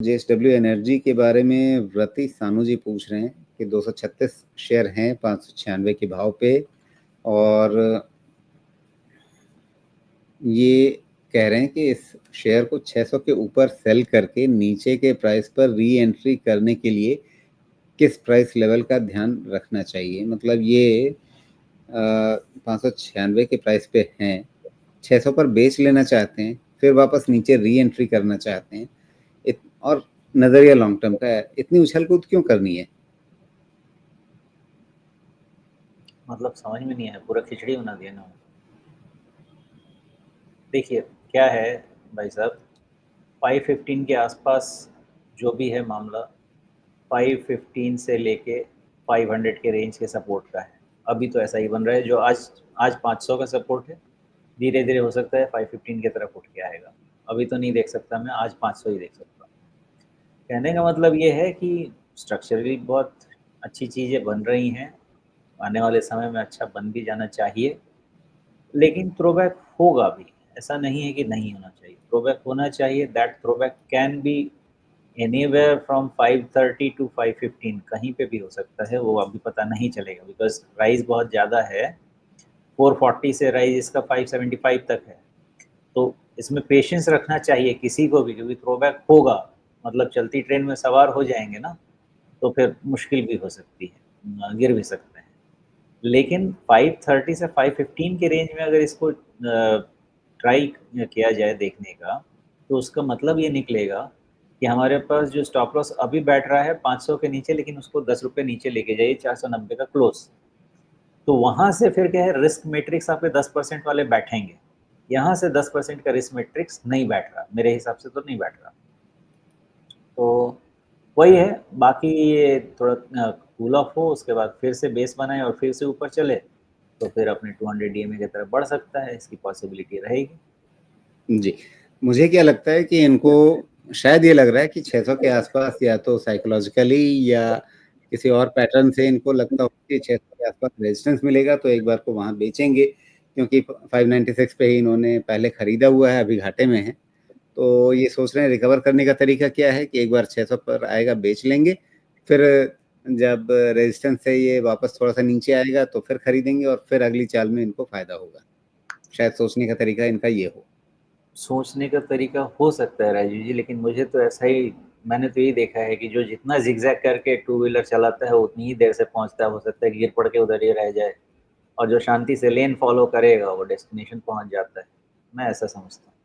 JSW energy के बारे में व्रती सानू जी पूछ रहे हैं कि 236 शेयर हैं 596 के भाव पे और ये कह रहे हैं कि इस शेयर को 600 के ऊपर सेल करके नीचे के प्राइस पर री एंट्री करने के लिए किस प्राइस लेवल का ध्यान रखना चाहिए? मतलब ये 596 के प्राइस पे हैं, 600 पर बेच लेना चाहते हैं, फिर वापस नीचे री एंट्री करना चाहते हैं और नजरिया लॉन्ग टर्म का है, इतनी उछल कूद क्यों करनी है? मतलब समझ में नहीं आया, पूरा खिचड़ी बना दिया ना। देखिए क्या है भाई साहब, 515 के आसपास जो भी है मामला, 515 से लेके 500 के रेंज के सपोर्ट का है। अभी तो ऐसा ही बन रहा है, जो आज 500 का सपोर्ट है, धीरे धीरे हो सकता है 515 की तरफ उठ के आएगा। अभी तो नहीं देख सकता मैं, आज 500 ही देख सकता हूँ। कहने का मतलब ये है कि स्ट्रक्चरली बहुत अच्छी चीज़ें बन रही हैं, आने वाले समय में अच्छा बन भी जाना चाहिए, लेकिन थ्रोबैक होगा भी, ऐसा नहीं है कि नहीं होना चाहिए। थ्रोबैक होना चाहिए। That throwback can be anywhere from 530 to 515, कहीं पे भी हो सकता है, वो अभी पता नहीं चलेगा बिकॉज़ राइज़ बहुत ज़्यादा है। 440 से राइज़ इसका 575 तक है। तो इसमें पेशेंस रखना चाहिए किसी को भी, क्योंकि थ्रोबैक होगा, मतलब चलती ट्रेन में सवार हो जाएँगे ना, तो फिर मुश्किल भी हो सकती है, गिर भी सकते हैं। लेकिन 530 से 515 के रेंज में अगर इसको ट्राई किया जाए देखने का, तो उसका मतलब ये निकलेगा कि हमारे पास जो स्टॉप लॉस अभी बैठ रहा है 500 के नीचे, लेकिन उसको 10 रुपए नीचे लेके जाइए 490 का क्लोज़। तो वहाँ से फिर क्या है, रिस्क मैट्रिक्स आपके 10% वाले बैठेंगे। यहाँ से 10% का रिस्क मैट्रिक्स नहीं बैठ रहा, मेरे हिसाब से तो नहीं बैठ रहा। तो वही है, बाकी ये थोड़ा कूल ऑफ हो, उसके बाद फिर से बेस बनाए और फिर से ऊपर चले, तो फिर अपने 200 डीएमए की तरफ बढ़ सकता है, इसकी पॉसिबिलिटी रहेगी। जी, मुझे क्या लगता है कि इनको शायद ये लग रहा है कि 600 के आसपास या तो साइकोलॉजिकली या किसी और पैटर्न से इनको लगता हो कि 600 के आसपास रेजिस्टेंस मिलेगा तो एक बार को वहाँ बेचेंगे, क्योंकि 596 पे ही इन्होंने पहले खरीदा हुआ है, अभी घाटे में हैं। तो ये सोच रहे हैं रिकवर करने का तरीका क्या है कि एक बार 600 पर आएगा बेच लेंगे, फिर जब रेजिस्टेंस से ये वापस थोड़ा-सा नीचे आएगा तो फिर खरीदेंगे और फिर अगली चाल में इनको फ़ायदा होगा। शायद सोचने का तरीका इनका ये हो। सोचने का तरीका हो सकता है राजू जी, लेकिन मुझे तो ऐसा ही, मैंने तो यही देखा है कि जो जितना ज़िगज़ैग करके टू व्हीलर चलाता है, उतनी ही देर से पहुँचता है। हो सकता है गिर पड़ के उधर ही रह जाए, और जो शांति से लेन फ़ॉलो करेगा, वो डेस्टिनेशन पहुँच जाता है। मैं ऐसा समझता हूँ।